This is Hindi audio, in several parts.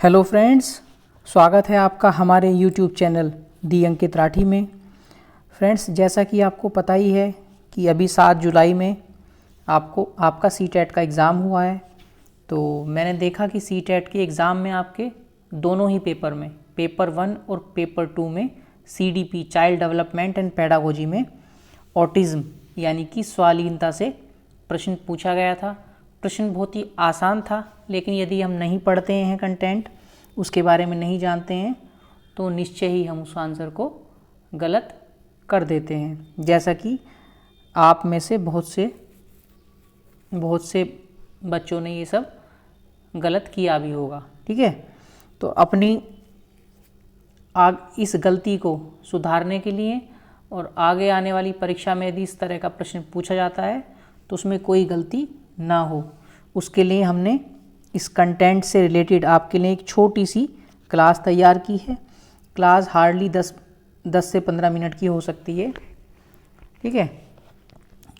हेलो फ्रेंड्स, स्वागत है आपका हमारे यूट्यूब चैनल डी अंकित राठी में। फ्रेंड्स, जैसा कि आपको पता ही है कि अभी 7 जुलाई में आपका सीटेट का एग्ज़ाम हुआ है। तो मैंने देखा कि सीटेट के एग्ज़ाम में आपके दोनों ही पेपर में, पेपर 1 और पेपर 2 में CDP child development and pedagogy में ऑटिज़्म यानी कि स्वालीनता से प्रश्न पूछा गया था। प्रश्न बहुत ही आसान था, लेकिन यदि हम नहीं पढ़ते हैं कंटेंट, उसके बारे में नहीं जानते हैं, तो निश्चय ही हम उस आंसर को गलत कर देते हैं। जैसा कि आप में से बहुत से बच्चों ने ये सब गलत किया भी होगा। ठीक है, तो अपनी इस गलती को सुधारने के लिए और आगे आने वाली परीक्षा में यदि इस तरह का प्रश्न पूछा जाता है तो उसमें कोई गलती ना हो, उसके लिए हमने इस कंटेंट से रिलेटेड आपके लिए एक छोटी सी क्लास तैयार की है। क्लास हार्डली 10 से 15 मिनट की हो सकती है। ठीक है,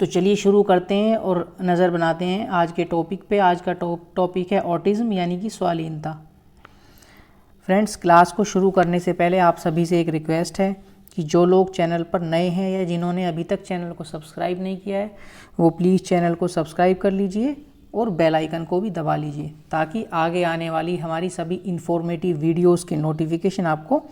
तो चलिए शुरू करते हैं और नज़र बनाते हैं आज के टॉपिक पे। आज का टॉपिक है ऑटिज़्म यानी कि स्वालीनता। फ्रेंड्स, क्लास को शुरू करने से पहले आप सभी से एक रिक्वेस्ट है कि जो लोग चैनल पर नए हैं या जिन्होंने अभी तक चैनल को सब्सक्राइब नहीं किया है, वो प्लीज़ चैनल को सब्सक्राइब कर लीजिए और बेल आइकन को भी दबा लीजिए, ताकि आगे आने वाली हमारी सभी इन्फॉर्मेटिव वीडियोस के नोटिफिकेशन आपको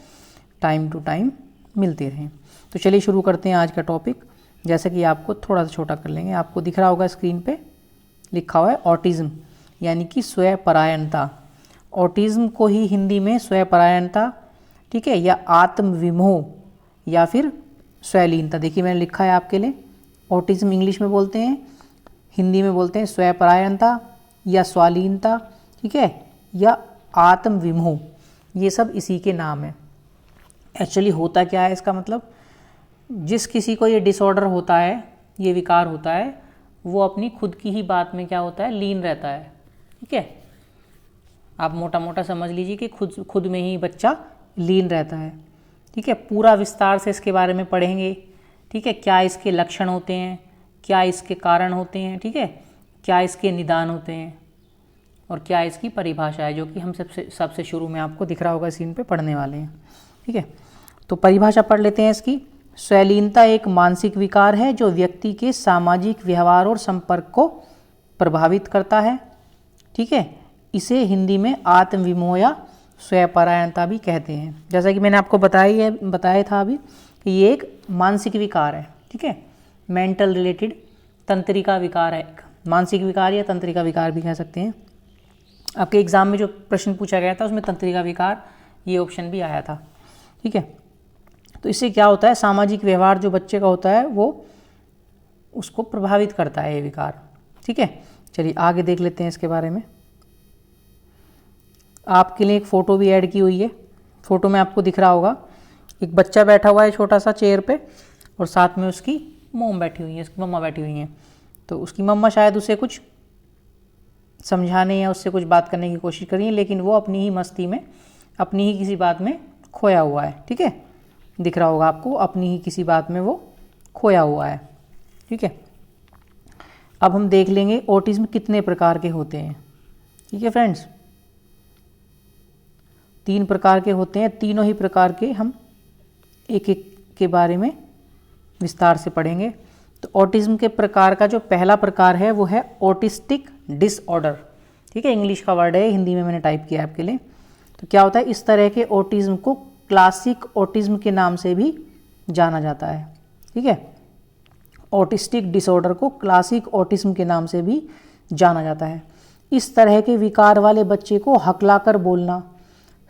टाइम टू टाइम मिलते रहें। तो चलिए शुरू करते हैं आज का टॉपिक। जैसे कि आपको थोड़ा सा छोटा कर लेंगे, आपको दिख रहा होगा स्क्रीन पे लिखा हुआ है ऑटिज़्म यानी कि स्वयंपरायणता। ऑटिज़्म को ही हिंदी में स्वयंपरायणता, ठीक है, या आत्मविमोह या फिर स्वलीनता, देखिए मैंने लिखा है आपके लिए। ऑटिज़्म इंग्लिश में बोलते हैं, हिंदी में बोलते हैं स्वयंपरायणता या स्वालीनता, ठीक है, या आत्मविमोह, ये सब इसी के नाम है। एक्चुअली होता क्या है, इसका मतलब जिस किसी को ये डिसऑर्डर होता है, ये विकार होता है, वो अपनी खुद की ही बात में क्या होता है, लीन रहता है। ठीक है, आप मोटा मोटा समझ लीजिए कि खुद में ही बच्चा लीन रहता है। ठीक है, पूरा विस्तार से इसके बारे में पढ़ेंगे। ठीक है, क्या इसके लक्षण होते हैं, क्या इसके कारण होते हैं, ठीक है, क्या इसके निदान होते हैं और क्या इसकी परिभाषा है, जो कि हम सबसे शुरू में आपको दिख रहा होगा सीन पे पढ़ने वाले हैं। ठीक है, तो परिभाषा पढ़ लेते हैं इसकी। स्वलीनता एक मानसिक विकार है जो व्यक्ति के सामाजिक व्यवहार और संपर्क को प्रभावित करता है। ठीक है, इसे हिंदी में आत्मविमोह या स्वयंपरायणता भी कहते हैं। जैसा कि मैंने आपको बताया था अभी कि ये एक मानसिक विकार है। ठीक है, मेंटल रिलेटेड तंत्रिका विकार है, मानसिक विकार या तंत्रिका विकार भी कह सकते हैं। आपके एग्जाम में जो प्रश्न पूछा गया था उसमें तंत्रिका विकार ये ऑप्शन भी आया था। ठीक है, तो इससे क्या होता है, सामाजिक व्यवहार जो बच्चे का होता है वो उसको प्रभावित करता है ये विकार। ठीक है, चलिए आगे देख लेते हैं इसके बारे में। आपके लिए एक फ़ोटो भी ऐड की हुई है। फ़ोटो में आपको दिख रहा होगा एक बच्चा बैठा हुआ है छोटा सा चेयर पे, और साथ में उसकी मोम बैठी हुई है, उसकी मम्मा बैठी हुई हैं। तो उसकी मम्मा शायद उसे कुछ समझाने या उससे कुछ बात करने की कोशिश कर रही है, लेकिन वो अपनी ही मस्ती में, अपनी ही किसी बात में खोया हुआ है। ठीक है, दिख रहा होगा आपको, अपनी ही किसी बात में वो खोया हुआ है। ठीक है, अब हम देख लेंगे ऑटिज़्म कितने प्रकार के होते हैं। ठीक है फ्रेंड्स, 3 प्रकार के होते हैं। तीनों ही प्रकार के हम एक एक के बारे में विस्तार से पढ़ेंगे। तो ऑटिज़्म के प्रकार का जो पहला प्रकार है वो है ऑटिस्टिक डिसऑर्डर। ठीक है, इंग्लिश का वर्ड है, हिंदी में मैंने टाइप किया आपके लिए। तो क्या होता है, इस तरह के ऑटिज़्म को क्लासिक ऑटिज़्म के नाम से भी जाना जाता है। ठीक है, ऑटिस्टिक डिसऑर्डर को क्लासिक ऑटिज़्म के नाम से भी जाना जाता है। इस तरह के विकार वाले बच्चे को हकलाकर बोलना,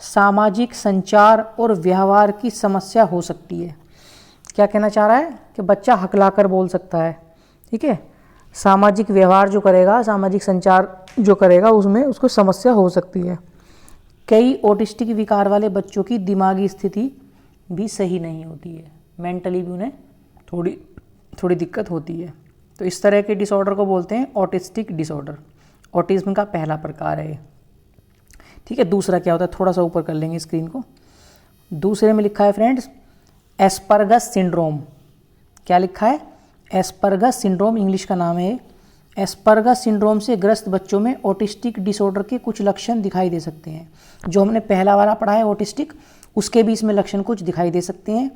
सामाजिक संचार और व्यवहार की समस्या हो सकती है। क्या कहना चाह रहा है कि बच्चा हकलाकर बोल सकता है। ठीक है, सामाजिक व्यवहार जो करेगा, सामाजिक संचार जो करेगा, उसमें उसको समस्या हो सकती है। कई ऑटिस्टिक विकार वाले बच्चों की दिमागी स्थिति भी सही नहीं होती है, मेंटली भी उन्हें थोड़ी दिक्कत होती है। तो इस तरह के डिसऑर्डर को बोलते हैं ऑटिस्टिक डिसऑर्डर। ऑटिज्म का पहला प्रकार है। ठीक है, दूसरा क्या होता है, थोड़ा सा ऊपर कर लेंगे स्क्रीन को। दूसरे में लिखा है फ्रेंड्स एस्परगस सिंड्रोम। क्या लिखा है, एस्परगस सिंड्रोम इंग्लिश का नाम है। एस्पर्गस सिंड्रोम से ग्रस्त बच्चों में ऑटिस्टिक डिसऑर्डर के कुछ लक्षण दिखाई दे सकते हैं। जो हमने पहला वाला पढ़ा है ऑटिस्टिक, उसके भी इसमें लक्षण कुछ दिखाई दे सकते हैं।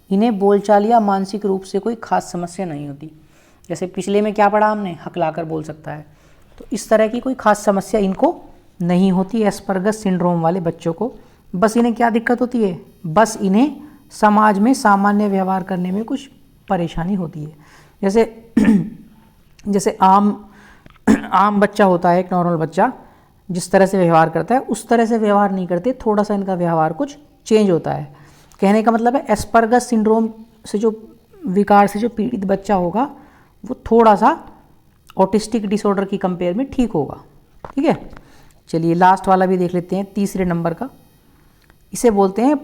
इन्हें बोलचाल या मानसिक रूप से कोई खास समस्या नहीं होती। जैसे पिछले में क्या पढ़ा हमने, हकलाकर बोल सकता है, तो इस तरह की कोई खास समस्या इनको नहीं होती एस्पर्गस सिंड्रोम वाले बच्चों को। बस इन्हें क्या दिक्कत होती है, बस इन्हें समाज में सामान्य व्यवहार करने में कुछ परेशानी होती है। जैसे आम बच्चा होता है, एक नॉर्मल बच्चा जिस तरह से व्यवहार करता है उस तरह से व्यवहार नहीं करते, थोड़ा सा इनका व्यवहार कुछ चेंज होता है। कहने का मतलब है एस्पर्गस सिंड्रोम से जो विकार से जो पीड़ित बच्चा होगा वो थोड़ा सा ऑटिस्टिक डिसऑर्डर की कंपेयर में ठीक होगा। ठीक है, चलिए लास्ट वाला भी देख लेते हैं, तीसरे नंबर का। इसे बोलते हैं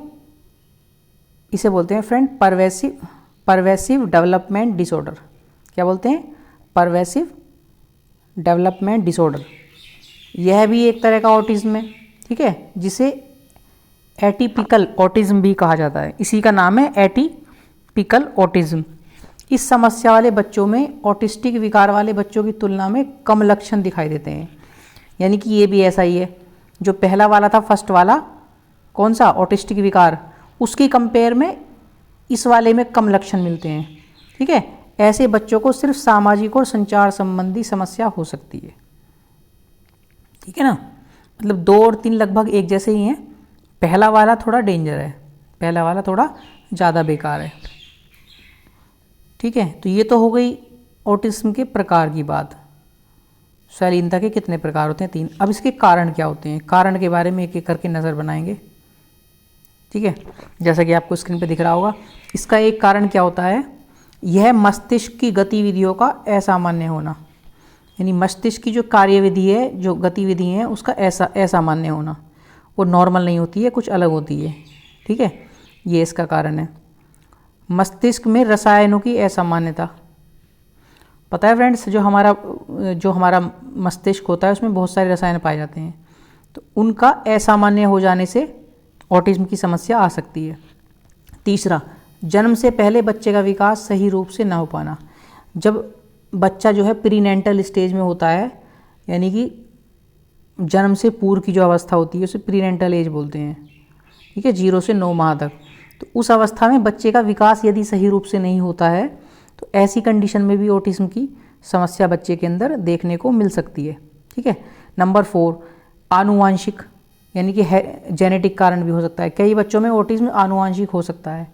फ्रेंड परवेसिव डेवलपमेंट डिसऑर्डर। क्या बोलते हैं, परवेसिव डेवलपमेंट डिसऑर्डर। यह भी एक तरह का ऑटिज्म है। ठीक है, जिसे एटिपिकल ऑटिज्म भी कहा जाता है। इसी का नाम है एटिपिकल ऑटिज्म। इस समस्या वाले बच्चों में ऑटिस्टिक विकार वाले बच्चों की तुलना में कम लक्षण दिखाई देते हैं। यानी कि ये भी ऐसा ही है, जो पहला वाला था, फर्स्ट वाला कौन सा, ऑटिस्टिक विकार, उसकी कंपेयर में इस वाले में कम लक्षण मिलते हैं। ठीक है, ऐसे बच्चों को सिर्फ सामाजिक और संचार संबंधी समस्या हो सकती है। ठीक है ना, मतलब 2 और 3 लगभग एक जैसे ही हैं। पहला वाला थोड़ा डेंजर है, पहला वाला थोड़ा ज़्यादा बेकार है। ठीक है, तो ये तो हो गई ऑटिज्म के प्रकार की बात। शालीनता के कितने प्रकार होते हैं, 3। अब इसके कारण क्या होते हैं, कारण के बारे में एक एक करके नज़र बनाएंगे। ठीक है, जैसा कि आपको स्क्रीन पे दिख रहा होगा, इसका एक कारण क्या होता है, यह मस्तिष्क की गतिविधियों का असामान्य होना। यानी मस्तिष्क की जो कार्यविधि है, जो गतिविधि है, उसका असामान्य होना, वो नॉर्मल नहीं होती है, कुछ अलग होती है। ठीक है, ये इसका कारण है। मस्तिष्क में रसायनों की असामान्यता। पता है फ्रेंड्स, जो हमारा मस्तिष्क होता है उसमें बहुत सारे रसायन पाए जाते हैं, तो उनका असामान्य हो जाने से ऑटिज्म की समस्या आ सकती है। तीसरा, जन्म से पहले बच्चे का विकास सही रूप से ना हो पाना। जब बच्चा जो है प्रीनेंटल स्टेज में होता है, यानी कि जन्म से पूर्व की जो अवस्था होती है उसे प्रीनेंटल एज बोलते हैं। ठीक है, 0 से 9 माह तक। तो उस अवस्था में बच्चे का विकास यदि सही रूप से नहीं होता है तो ऐसी कंडीशन में भी ऑटिज्म की समस्या बच्चे के अंदर देखने को मिल सकती है। ठीक है, नंबर 4, आनुवांशिक, यानी कि जेनेटिक कारण भी हो सकता है। कई बच्चों में ऑटिज्म आनुवांशिक हो सकता है,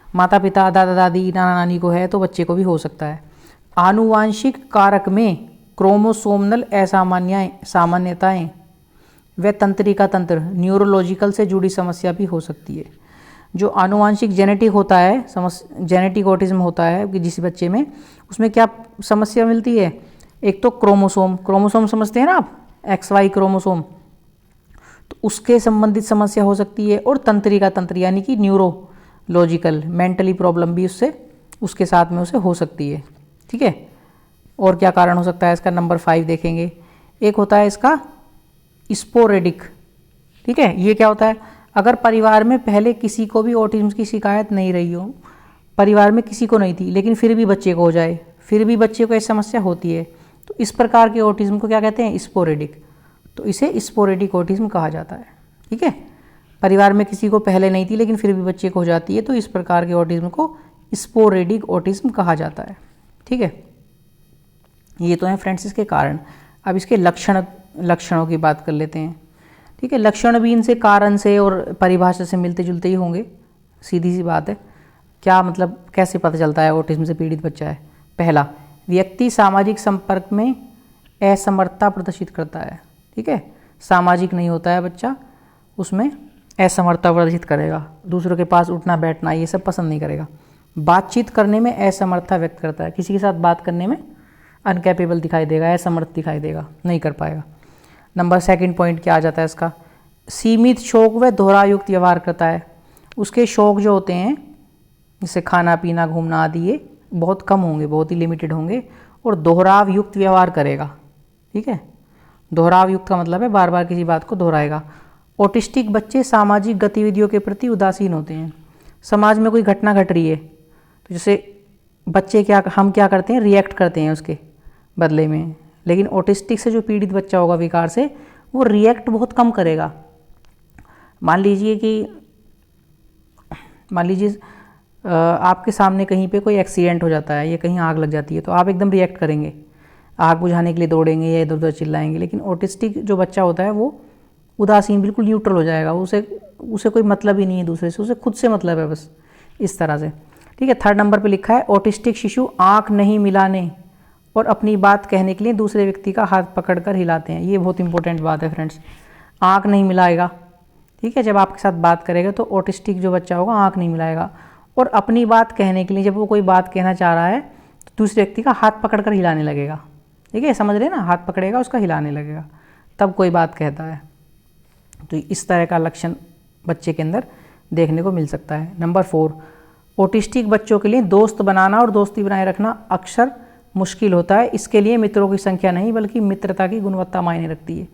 माता पिता, दादा दादी, नाना नानी को है तो बच्चे को भी हो सकता है। आनुवांशिक कारक में क्रोमोसोमल सामान्यताएं व तंत्रिका तंत्र, न्यूरोलॉजिकल से जुड़ी समस्या भी हो सकती है। जो आनुवांशिक जेनेटिक होता है, जेनेटिक ऑटिज्म होता है कि जिस बच्चे में, उसमें क्या समस्या मिलती है, एक तो क्रोमोसोम समझते हैं ना आप, XY क्रोमोसोम, तो उसके संबंधित समस्या हो सकती है। और तंत्रिका तंत्र यानी कि न्यूरोलॉजिकल, मेंटली प्रॉब्लम भी उसके साथ में उसे हो सकती है। ठीक है, और क्या कारण हो सकता है इसका, नंबर 5 देखेंगे। एक होता है इसका स्पोरेडिक। ठीक है, ये क्या होता है, अगर परिवार में पहले किसी को भी ऑटिज्म की शिकायत नहीं रही हो, परिवार में किसी को नहीं थी, लेकिन फिर भी बच्चे को हो जाए, फिर भी बच्चे को ऐसी समस्या होती है, तो इस प्रकार के ऑटिज्म को क्या कहते हैं, स्पोरेडिक। तो इसे स्पोरेडिक ऑटिज्म कहा जाता है। ठीक है, परिवार में किसी को पहले नहीं थी लेकिन फिर भी बच्चे को हो जाती है, तो इस प्रकार के ऑटिज्म को स्पोरेडिक ऑटिज्म कहा जाता है। ठीक है, ये तो हैं फ्रेंड्स इसके कारण। अब इसके लक्षणों की बात कर लेते हैं। ठीक है, लक्षण भी इनसे कारण से और परिभाषा से मिलते जुलते ही होंगे, सीधी सी बात है। क्या मतलब, कैसे पता चलता है ऑटिज्म से पीड़ित बच्चा है। पहला, व्यक्ति सामाजिक संपर्क में असमर्थता प्रदर्शित करता है। ठीक है, सामाजिक नहीं होता है बच्चा, उसमें असमर्थता प्रदर्शित करेगा, दूसरों के पास उठना बैठना ये सब पसंद नहीं करेगा। बातचीत करने में असमर्थता व्यक्त करता है, किसी के साथ बात करने में अनकैपेबल दिखाई देगा, असमर्थ दिखाई देगा, नहीं कर पाएगा। नंबर 2 पॉइंट क्या आ जाता है इसका, सीमित शौक व दोहरायुक्त व्यवहार करता है। उसके शौक जो होते हैं, जैसे खाना पीना घूमना आदि, ये बहुत कम होंगे, बहुत ही लिमिटेड होंगे, और दोहराव युक्त व्यवहार करेगा। ठीक है, दोहराव युक्त का मतलब है बार बार किसी बात को दोहराएगा। ऑटिस्टिक बच्चे सामाजिक गतिविधियों के प्रति उदासीन होते हैं। समाज में कोई घटना घट रही है तो जैसे बच्चे हम क्या करते हैं, रिएक्ट करते हैं उसके बदले में, लेकिन ऑटिस्टिक से जो पीड़ित बच्चा होगा विकार से, वो रिएक्ट बहुत कम करेगा। मान लीजिए आपके सामने कहीं पे कोई एक्सीडेंट हो जाता है या कहीं आग लग जाती है, तो आप एकदम रिएक्ट करेंगे, आग बुझाने के लिए दौड़ेंगे या इधर उधर चिल्लाएंगे। लेकिन ऑटिस्टिक जो बच्चा होता है वो उदासीन, बिल्कुल न्यूट्रल हो जाएगा, उसे कोई मतलब ही नहीं है दूसरे से, उसे खुद से मतलब है बस, इस तरह से। ठीक है, 3rd नंबर पे लिखा है ऑटिस्टिक शिशु आँख नहीं मिलाने और अपनी बात कहने के लिए दूसरे व्यक्ति का हाथ पकड़कर हिलाते हैं। ये बहुत इंपॉर्टेंट बात है फ्रेंड्स, आँख नहीं मिलाएगा। ठीक है, जब आपके साथ बात करेगा तो ऑटिस्टिक जो बच्चा होगा आँख नहीं मिलाएगा, और अपनी बात कहने के लिए जब वो कोई बात कहना चाह रहा है तो दूसरे व्यक्ति का हाथ पकड़कर हिलाने लगेगा। ठीक है, समझ रहे ना, हाथ पकड़ेगा, उसका हिलाने लगेगा, तब कोई बात कहता है। तो इस तरह का लक्षण बच्चे के अंदर देखने को मिल सकता है। नंबर 4, ऑटिस्टिक बच्चों के लिए दोस्त बनाना और दोस्ती बनाए रखना अक्सर मुश्किल होता है। इसके लिए मित्रों की संख्या नहीं बल्कि मित्रता की गुणवत्ता मायने रखती है।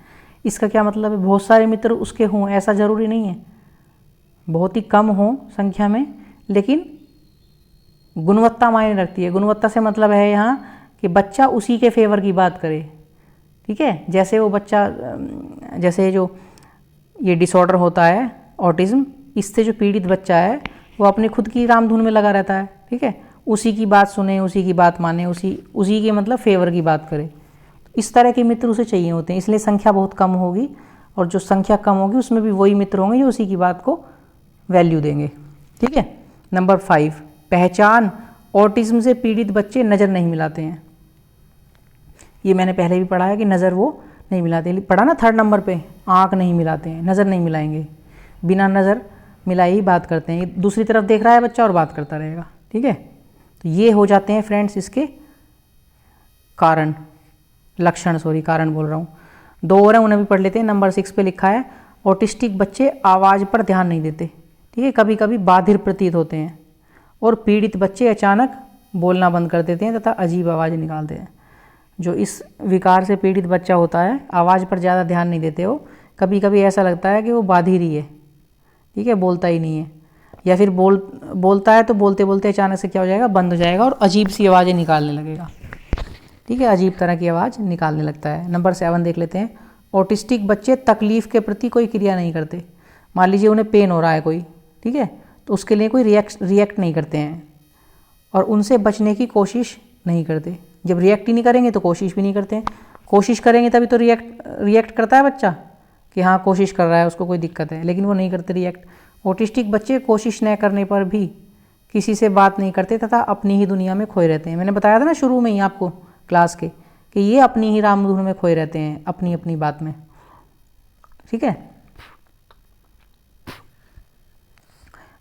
इसका क्या मतलब है? बहुत सारे मित्र उसके हों ऐसा ज़रूरी नहीं है, बहुत ही कम हों संख्या में, लेकिन गुणवत्ता मायने रखती है। गुणवत्ता से मतलब है यहाँ कि बच्चा उसी के फेवर की बात करे। ठीक है, जैसे वो बच्चा, जैसे जो ये डिसऑर्डर होता है ऑटिज्म, इससे जो पीड़ित बच्चा है वो अपने खुद की रामधुन में लगा रहता है। ठीक है, उसी की बात सुने, उसी की बात माने, उसी के मतलब फेवर की बात करे। इस तरह के मित्र उसे चाहिए होते हैं, इसलिए संख्या बहुत कम होगी, और जो संख्या कम होगी उसमें भी वही मित्र होंगे जो उसी की बात को वैल्यू देंगे। ठीक है, नंबर 5, पहचान। ऑटिज्म से पीड़ित बच्चे नज़र नहीं मिलाते हैं। ये मैंने पहले भी पढ़ा है कि नज़र वो नहीं मिलाते, पढ़ा ना 3rd नंबर पे, आँख नहीं मिलाते हैं, नज़र नहीं मिलाएंगे, बिना नज़र मिलाए ही बात करते हैं। दूसरी तरफ देख रहा है बच्चा और बात करता रहेगा। ठीक है, तो ये हो जाते हैं फ्रेंड्स इसके कारण, लक्षण, कारण बोल रहा हूँ। 2 और हैं, उन्हें भी पढ़ लेते हैं। नंबर 6 पे लिखा है ऑटिस्टिक बच्चे आवाज़ पर ध्यान नहीं देते। ठीक है, कभी कभी बाधिर प्रतीत होते हैं, और पीड़ित बच्चे अचानक बोलना बंद कर देते हैं तथा अजीब आवाज़ निकालते हैं। जो इस विकार से पीड़ित बच्चा होता है, आवाज़ पर ज़्यादा ध्यान नहीं देते हो, कभी कभी ऐसा लगता है कि वो बाधिर ही है। ठीक है, बोलता ही नहीं है, या फिर बोलता है तो बोलते बोलते अचानक से क्या हो जाएगा, बंद हो जाएगा और अजीब सी आवाज़ें निकालने लगेगा। ठीक है, अजीब तरह की आवाज़ निकालने लगता है। नंबर 7 देख लेते हैं। ऑटिस्टिक बच्चे तकलीफ़ के प्रति कोई क्रिया नहीं करते। मान लीजिए उन्हें पेन हो रहा है कोई, ठीक है, तो उसके लिए कोई रिएक्ट नहीं करते हैं, और उनसे बचने की कोशिश नहीं करते। जब रिएक्ट ही नहीं करेंगे तो कोशिश भी नहीं करते हैं। कोशिश करेंगे तभी तो रिएक्ट करता है बच्चा कि हाँ कोशिश कर रहा है, उसको कोई दिक्कत है, लेकिन वो नहीं करते रिएक्ट। ऑटिस्टिक बच्चे कोशिश न करने पर भी किसी से बात नहीं करते तथा अपनी ही दुनिया में खोए रहते हैं। मैंने बताया था ना शुरू में ही आपको क्लास के कि ये अपनी ही रामधुन में खोए रहते हैं, अपनी अपनी बात में। ठीक है,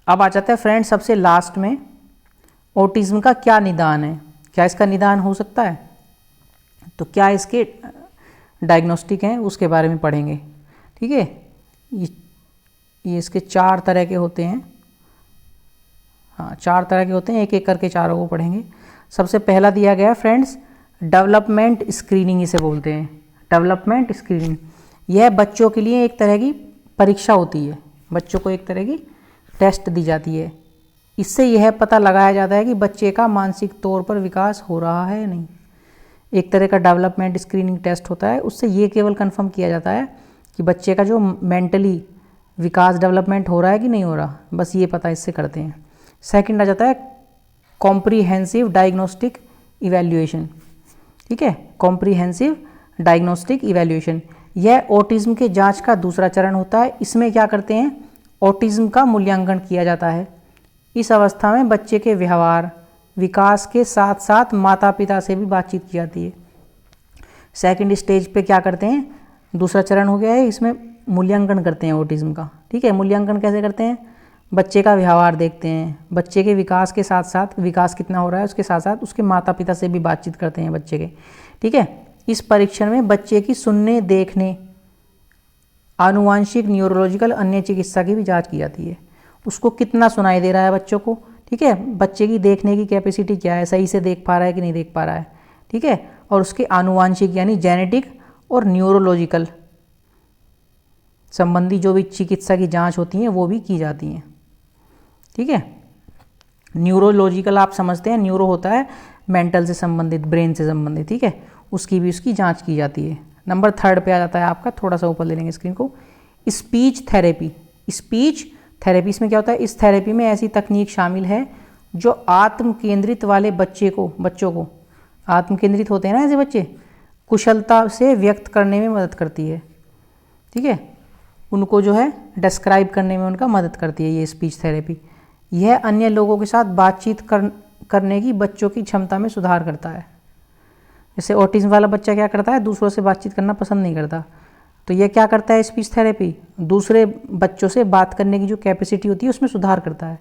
अब आ जाता है फ्रेंड सबसे लास्ट में, ऑटिज्म का क्या निदान है, क्या इसका निदान हो सकता है, तो क्या इसके डायग्नोस्टिक हैं उसके बारे में पढ़ेंगे। ठीक है, ये इसके 4 तरह के होते हैं। हाँ, 4 तरह के होते हैं, एक एक करके चारों को पढ़ेंगे। सबसे पहला दिया गया फ्रेंड्स डेवलपमेंट स्क्रीनिंग, इसे बोलते हैं डेवलपमेंट स्क्रीनिंग। यह बच्चों के लिए एक तरह की परीक्षा होती है, बच्चों को एक तरह की टेस्ट दी जाती है। इससे यह पता लगाया जाता है कि बच्चे का मानसिक तौर पर विकास हो रहा है या नहीं। एक तरह का डेवलपमेंट स्क्रीनिंग टेस्ट होता है, उससे ये केवल कंफर्म किया जाता है कि बच्चे का जो मेंटली विकास डेवलपमेंट हो रहा है कि नहीं हो रहा, बस ये पता इससे करते हैं। सेकंड आ जाता है कॉम्प्रीहेंसिव डायग्नोस्टिक इवैल्यूएशन। ठीक है, कॉम्प्रीहेंसिव डायग्नोस्टिक इवैल्यूएशन, यह ऑटिज्म के जांच का दूसरा चरण होता है। इसमें क्या करते हैं, ऑटिज्म का मूल्यांकन किया जाता है। इस अवस्था में बच्चे के व्यवहार विकास के साथ साथ माता पिता से भी बातचीत की जाती है। सेकंड स्टेज पे क्या करते हैं, दूसरा चरण हो गया है, इसमें मूल्यांकन करते हैं ऑटिज्म का। ठीक है, मूल्यांकन कैसे करते हैं, बच्चे का व्यवहार देखते हैं, बच्चे के विकास के साथ साथ, विकास कितना हो रहा है उसके साथ साथ उसके माता पिता से भी बातचीत करते हैं बच्चे के। ठीक है, इस परीक्षण में बच्चे की सुनने, देखने, आनुवांशिक, न्यूरोलॉजिकल, अन्य चिकित्सा की भी जांच की जाती है। उसको कितना सुनाई दे रहा है बच्चों को, ठीक है, बच्चे की देखने की कैपेसिटी क्या है, सही से देख पा रहा है कि नहीं देख पा रहा है। ठीक है, और उसके आनुवांशिक यानी जेनेटिक और न्यूरोलॉजिकल संबंधी जो भी चिकित्सा की जांच होती हैं वो भी की जाती हैं। ठीक है, न्यूरोलॉजिकल आप समझते हैं, न्यूरो होता है मेंटल से संबंधित, ब्रेन से संबंधित। ठीक है, उसकी भी उसकी जांच की जाती है। नंबर 3 पे आ जाता है आपका, थोड़ा सा ऊपर ले लेंगे स्क्रीन को, स्पीच थेरेपी। स्पीच थेरेपी, इसमें क्या होता है, इस थेरेपी में ऐसी तकनीक शामिल है जो आत्म केंद्रित वाले बच्चों को आत्म केंद्रित होते हैं ना ऐसे बच्चे, कुशलता से व्यक्त करने में मदद करती है। ठीक है, उनको जो है डिस्क्राइब करने में उनका मदद करती है ये स्पीच थेरेपी। यह अन्य लोगों के साथ बातचीत करने की बच्चों की क्षमता में सुधार करता है। जैसे ऑटिज्म वाला बच्चा क्या करता है, दूसरों से बातचीत करना पसंद नहीं करता, तो यह क्या करता है स्पीच थेरेपी, दूसरे बच्चों से बात करने की जो कैपेसिटी होती है उसमें सुधार करता है,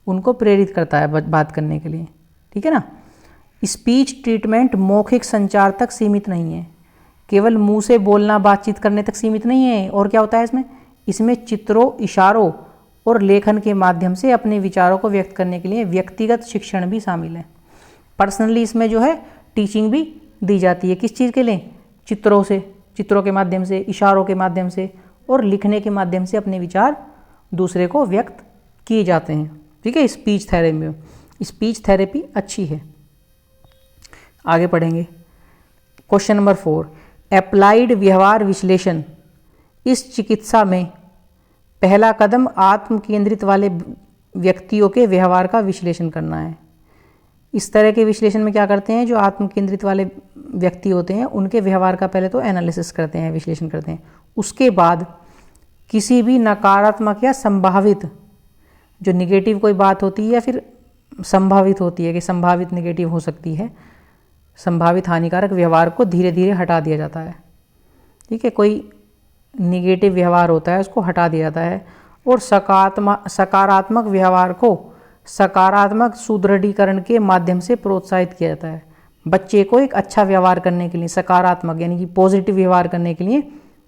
उनको प्रेरित करता है बात करने के लिए। ठीक है ना। स्पीच ट्रीटमेंट मौखिक संचार तक सीमित नहीं है, केवल मुंह से बोलना बातचीत करने तक सीमित नहीं है। और क्या होता है इसमें चित्रों, इशारों और लेखन के माध्यम से अपने विचारों को व्यक्त करने के लिए व्यक्तिगत शिक्षण भी शामिल है। पर्सनली इसमें जो है टीचिंग भी दी जाती है, किस चीज़ के लिए, चित्रों के माध्यम से, इशारों के माध्यम से और लिखने के माध्यम से अपने विचार दूसरे को व्यक्त किए जाते हैं। ठीक है, स्पीच थेरेपी में स्पीच थेरेपी अच्छी है। आगे पढ़ेंगे। क्वेश्चन नंबर 4, एप्लाइड व्यवहार विश्लेषण। इस चिकित्सा में पहला कदम आत्म केंद्रित वाले व्यक्तियों के व्यवहार का विश्लेषण करना है। इस तरह के विश्लेषण में क्या करते हैं, जो आत्म केंद्रित वाले व्यक्ति होते हैं उनके व्यवहार का पहले तो एनालिसिस करते हैं, विश्लेषण करते हैं। उसके बाद किसी भी नकारात्मक या संभावित, जो निगेटिव कोई बात होती है या फिर संभावित होती है कि संभावित निगेटिव हो सकती है, संभावित हानिकारक व्यवहार को धीरे धीरे हटा दिया जाता है। ठीक है, कोई निगेटिव व्यवहार होता है उसको हटा दिया जाता है और सकारात्मक व्यवहार को सकारात्मक सुदृढ़ीकरण के माध्यम से प्रोत्साहित किया जाता है। बच्चे को एक अच्छा व्यवहार करने के लिए, सकारात्मक यानी कि पॉजिटिव व्यवहार करने के लिए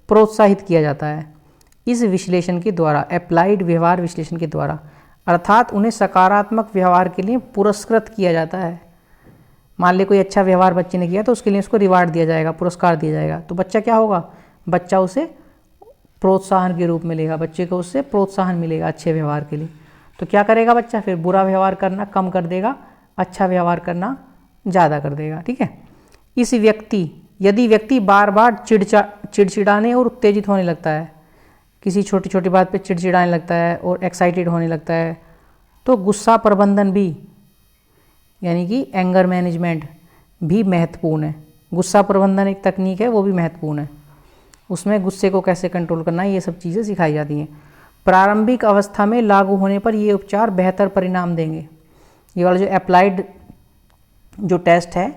प्रोत्साहित किया जाता है इस विश्लेषण के द्वारा, एप्लाइड व्यवहार विश्लेषण के द्वारा। अर्थात उन्हें सकारात्मक व्यवहार के लिए पुरस्कृत किया जाता है। मान ले कोई अच्छा व्यवहार बच्चे ने किया तो उसके लिए उसको रिवार्ड दिया जाएगा, पुरस्कार दिया जाएगा, तो बच्चा क्या होगा, बच्चा उसे प्रोत्साहन के रूप में लेगा, बच्चे को उससे प्रोत्साहन मिलेगा अच्छे व्यवहार के लिए। तो क्या करेगा बच्चा, फिर बुरा व्यवहार करना कम कर देगा, अच्छा व्यवहार करना ज़्यादा कर देगा। ठीक है, यदि व्यक्ति बार बार चिड़चिड़ाने और उत्तेजित होने लगता है, किसी छोटी छोटी बात पे चिड़चिड़ाने लगता है और एक्साइटेड होने लगता है, तो गुस्सा प्रबंधन भी यानी कि एंगर मैनेजमेंट भी महत्वपूर्ण है। गुस्सा प्रबंधन एक तकनीक है, वो भी महत्वपूर्ण है। उसमें गुस्से को कैसे कंट्रोल करना है ये सब चीज़ें सिखाई जाती हैं। प्रारंभिक अवस्था में लागू होने पर ये उपचार बेहतर परिणाम देंगे। ये वाला जो अप्लाइड जो टेस्ट है,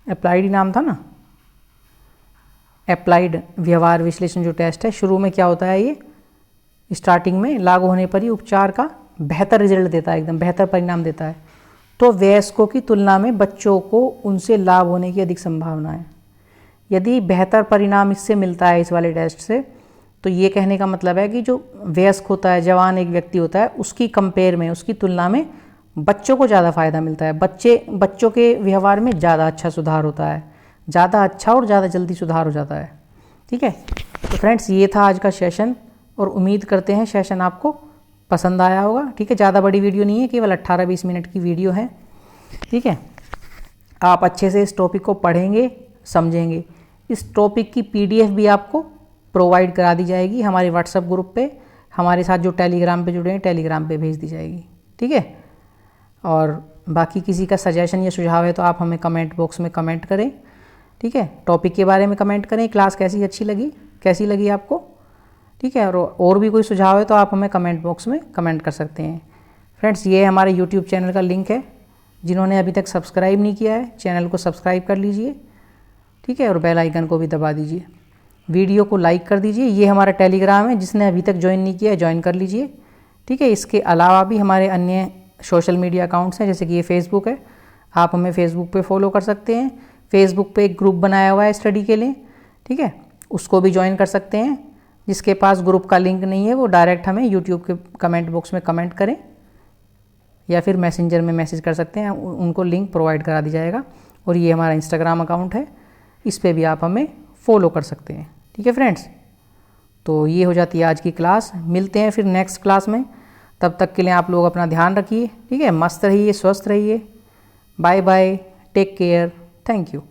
अप्लाइड ही नाम था ना, अप्लाइड व्यवहार विश्लेषण जो टेस्ट है, शुरू में क्या होता है, ये स्टार्टिंग में लागू होने पर ही उपचार का बेहतर रिजल्ट देता है, एकदम बेहतर परिणाम देता है। तो वयस्कों की तुलना में बच्चों को उनसे लाभ होने की अधिक संभावना है। यदि बेहतर परिणाम इससे मिलता है, इस वाले टेस्ट से, तो ये कहने का मतलब है कि जो वयस्क होता है, जवान एक व्यक्ति होता है, उसकी कंपेयर में, उसकी तुलना में बच्चों को ज़्यादा फायदा मिलता है। बच्चों के व्यवहार में ज़्यादा अच्छा सुधार होता है, ज़्यादा अच्छा और ज़्यादा जल्दी सुधार हो जाता है। ठीक है, तो फ्रेंड्स ये था आज का सेशन और उम्मीद करते हैं सेशन आपको पसंद आया होगा। ठीक है, ज़्यादा बड़ी वीडियो नहीं है, केवल 18-20 मिनट की वीडियो है। ठीक है, आप अच्छे से इस टॉपिक को पढ़ेंगे, समझेंगे। इस टॉपिक की PDF भी आपको प्रोवाइड करा दी जाएगी हमारे व्हाट्सएप ग्रुप पे, हमारे साथ जो टेलीग्राम पे जुड़े हैं टेलीग्राम पे भेज दी जाएगी। ठीक है, और बाकी किसी का सजेशन या सुझाव है तो आप हमें कमेंट बॉक्स में कमेंट करें। ठीक है, टॉपिक के बारे में कमेंट करें, क्लास कैसी लगी आपको। ठीक है, और भी कोई सुझाव है तो आप हमें कमेंट बॉक्स में कमेंट कर सकते हैं। फ्रेंड्स, ये हमारे YouTube चैनल का लिंक है, जिन्होंने अभी तक सब्सक्राइब नहीं किया है चैनल को सब्सक्राइब कर लीजिए। ठीक है, और बेल आइकन को भी दबा दीजिए, वीडियो को लाइक कर दीजिए। ये हमारा टेलीग्राम है, जिसने अभी तक ज्वाइन नहीं किया है ज्वाइन कर लीजिए। ठीक है, इसके अलावा भी हमारे अन्य सोशल मीडिया अकाउंट्स हैं, जैसे कि ये फेसबुक है, आप हमें फेसबुक पे फॉलो कर सकते हैं। फेसबुक पे एक ग्रुप बनाया हुआ है स्टडी के लिए, ठीक है, उसको भी ज्वाइन कर सकते हैं। जिसके पास ग्रुप का लिंक नहीं है वो डायरेक्ट हमें यूट्यूब के कमेंट बॉक्स में कमेंट करें या फिर मैसेंजर में मैसेज कर सकते हैं, उनको लिंक प्रोवाइड करा दिया जाएगा। और ये हमारा इंस्टाग्राम अकाउंट है, इस पर भी आप हमें फॉलो कर सकते हैं। ठीक है फ्रेंड्स, तो ये हो जाती है आज की क्लास। मिलते हैं फिर नेक्स्ट क्लास में, तब तक के लिए आप लोग अपना ध्यान रखिए। ठीक है, मस्त रहिए, स्वस्थ रहिए। Bye bye, take care, thank you.